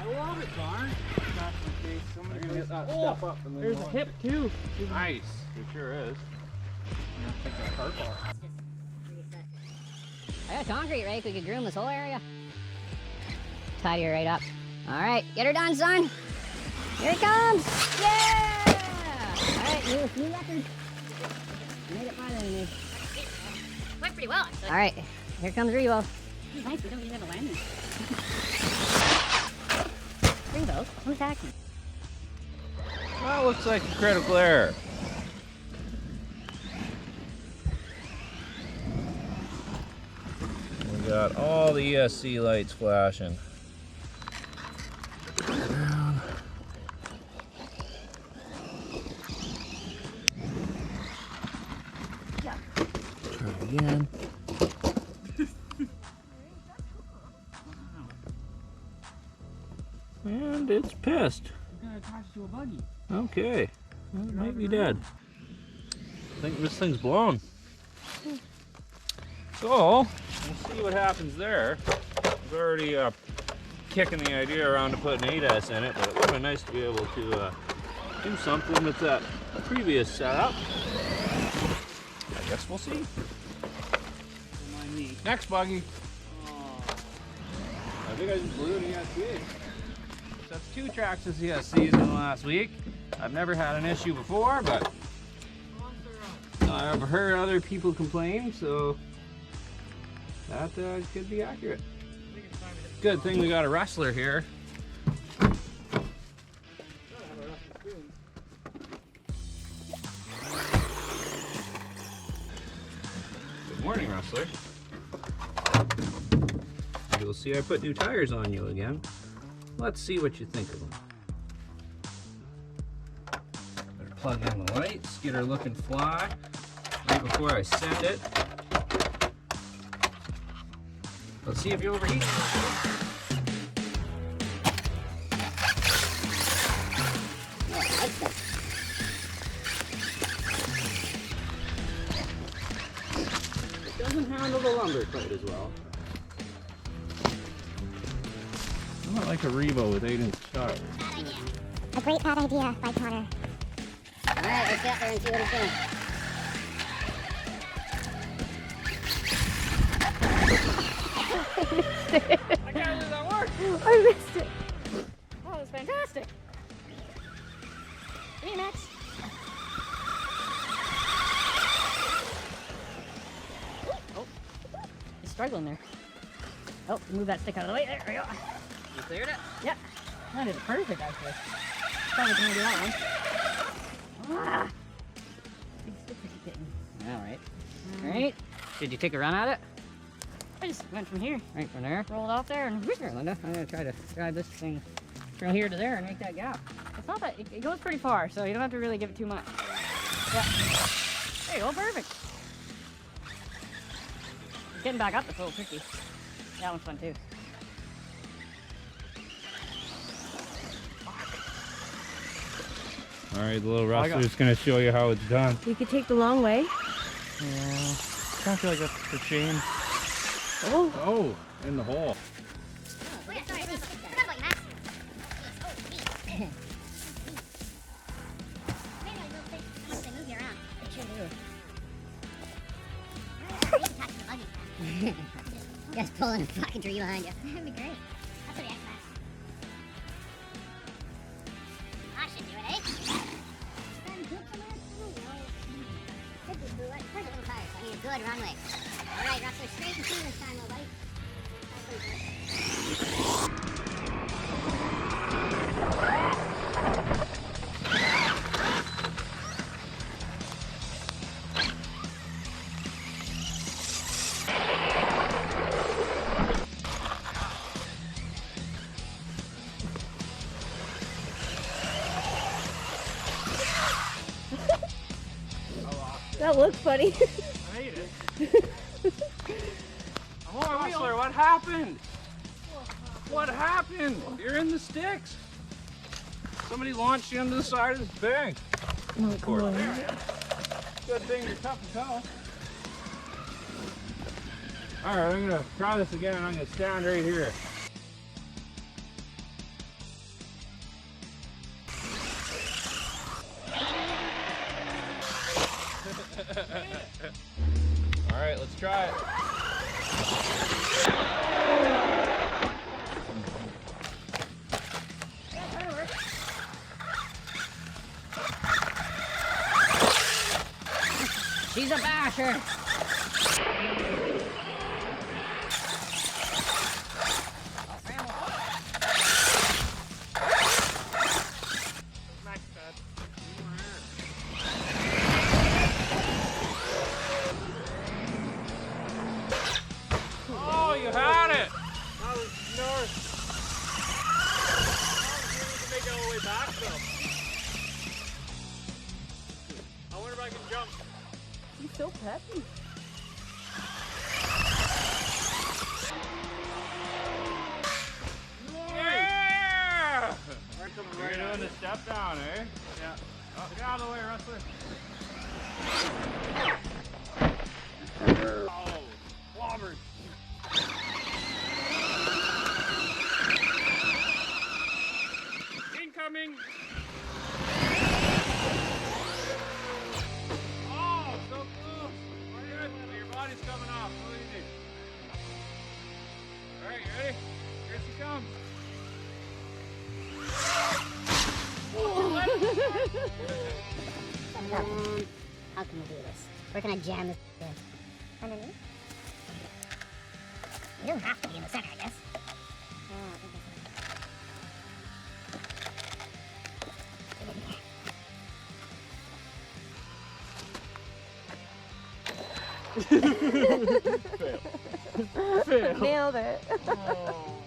I love it, Darn. Somebody's gonna get that step up and then There's a hip too. Nice. It sure is. I'm gonna take that cart off. I got a concrete rake. We could groom this whole area. Tidy her right up. All right, get her done, son. Here it comes. Yeah! All right, new record. Made it farther than me. Went pretty well, actually. All right, here comes Revo. Nice, we don't even have a landing. Revo, who's acting? Well, looks like a critical error. We got all the ESC lights flashing. Try again. And it's pissed. We're gonna attach it to a buggy. Okay. Well, it might be dead. I think this thing's blown. So, we'll see what happens there. I was already kicking the idea around to put an ADAS in it, but it would have been nice to be able to do something with that previous setup. I guess we'll see. Don't mind me. Next buggy. Oh. I think I just blew an ESC. So that's 2 Traxxas ESCs in the last week. I've never had an issue before, but I've heard other people complain, so that could be accurate. Good thing we got a Rustler here. Good morning, Rustler. You'll see I put new tires on you again. Let's see what you think of them. Better plug in the lights, get her looking fly right before I send it. Let's see if you overheat. It doesn't handle the lumber quite as well. Not like a Revo with 8-inch tires. A great bad idea by Connor. All right, let's get there and see what it's doing. I can't believe that worked. I missed it. That was fantastic. Come here, Max. Oh, he's struggling there. Oh, move that stick out of the way. There we go. You cleared it? Yep. That is perfect, actually. Probably gonna do that one. Ah. Big stick that you're getting. All right. All right. Did you take a run at it? I just went from here, Right from there. rolled off there, and Here, Linda. I'm gonna try to drive this thing from here to there and make that gap. it's not that, it goes pretty far, so you don't have to really give it too much. Yeah. There you go, perfect. Getting back up is a little tricky. That one's fun too. All right, the little Rustler's gonna show you how it's done. You could take the long way. Yeah, kind of feel like that's the chain. Oh. Oh, in the hole. Just pulling a fucking tree behind you. That'd be great. That's what he asked last. I should do it, eh? Where's the little tires? I need a good runway. All right, Rustler, straight and clean this time, little buddy. That looks funny. I made it. Come on, Rustler, what happened? What happened? You're in the sticks. Somebody launched you into the side of this thing. Oh, Poor thing. Good thing you're tough as hell. All right, I'm gonna try this again. I'm gonna stand right here. try it. She's a basher. Oh, you had it! That was north. You need to make it all the way back though. I wonder if I can jump. He's so peppy. Yeah! We're coming You're right doing at the it. step down, eh? Yeah. Oh, get out of the way, Rustler. Oh, clobbered. Incoming. Oh, so close. Your body's coming off. So easy. All right, you ready? Here she comes. How can we do this? Where can I jam this in? Underneath? You don't have to be in the center, I guess. Fail. Nailed it. Oh.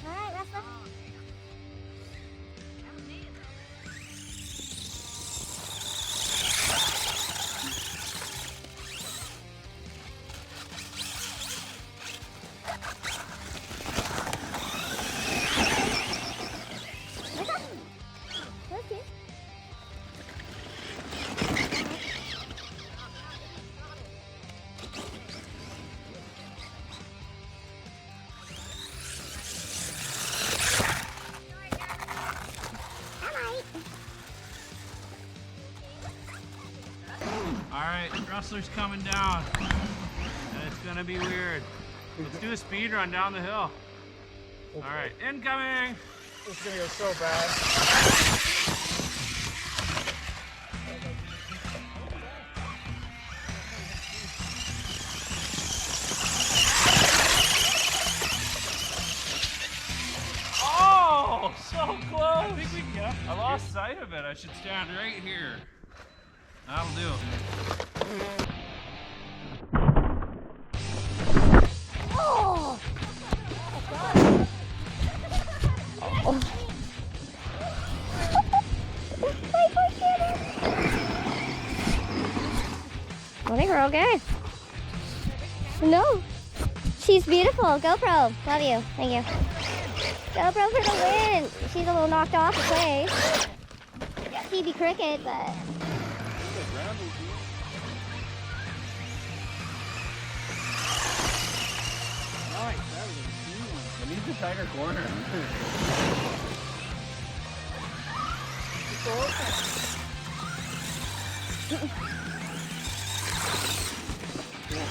Alright, Rustler. Okay. All right, Rustler's coming down. And it's gonna be weird. Let's do a speed run down the hill. All right, incoming. This is gonna go so bad. Oh, so close. I think we can get. I lost sight of it. I should stand right here. That'll do. Oh! I think we're okay. No. She's beautiful. GoPro. Love you. Thank you. GoPro for the win. She's a little knocked off the place. Phoebe Cricket, but... Nice, that was a clean one. It needs a tighter corner.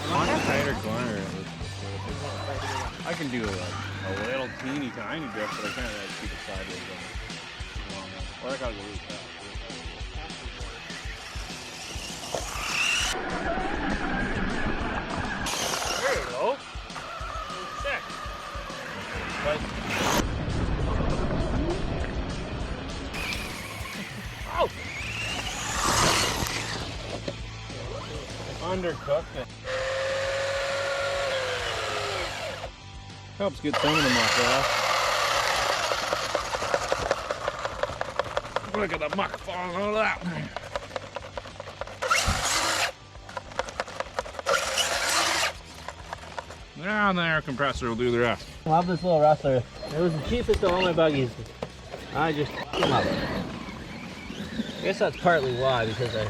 I want a tighter corner. I can do a little teeny tiny drift, but I can't like keep it sideways. Or I gotta go really fast. There you go. Sick. But oh! Undercooked it. Helps get some of them off there. Look at the muck falling out of that one. Down there, compressor will do the rest. Love this little Rustler. It was the cheapest of all my buggies. I just came up. I guess that's partly why, because I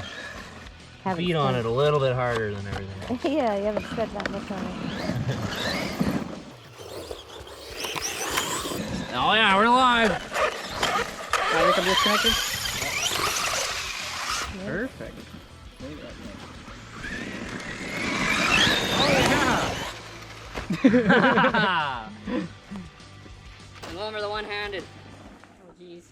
Haven't beat on it stretched- a little bit harder than everything. Yeah, you haven't stretched that much on it. Oh yeah, we're live. Here comes disconnected. Perfect. I'm going for the one-handed. Oh, jeez.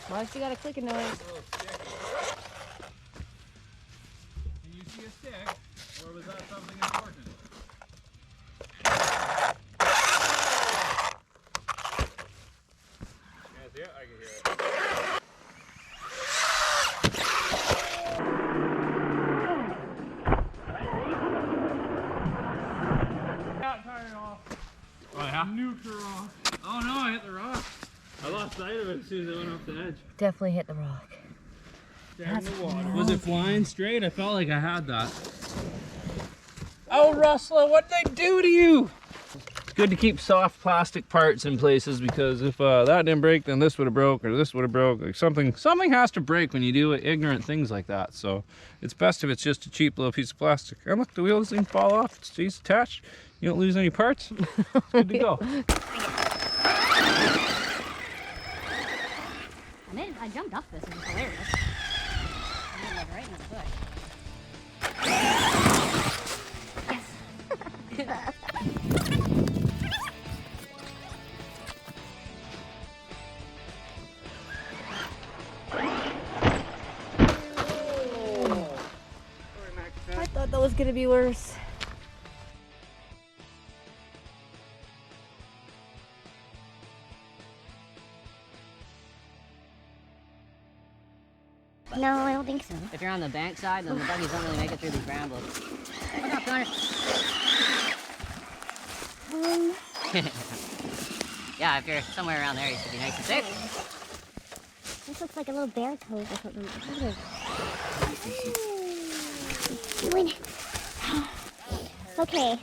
Why she got a clicking noise? Can you see a stick, or was that something important? Yeah, I can hear it. Got tired off. Oh yeah? Nuked her off. Oh no, I hit the rock. I lost sight of it as soon as it went off the edge. Definitely hit the rock. Down the water. Was it flying straight? I felt like I had that. Oh, Rustler, what'd they do to you? It's good to keep soft plastic parts in places, because if that didn't break, then this would have broke, or this would have broke. Like something has to break when you do ignorant things like that. So it's best if it's just a cheap little piece of plastic. And look, the wheel doesn't even fall off. It stays attached. You don't lose any parts. It's good to go. I jumped up this. It was hilarious. I went like right in the bush. I thought that was gonna be worse. No, I don't think so. If you're on the bank side, then the buggies don't really make it through these brambles. Look up, Connor. Yeah, if you're somewhere around there, you should be nice and safe. This looks like a little bear cove or something. Look at it. Okay.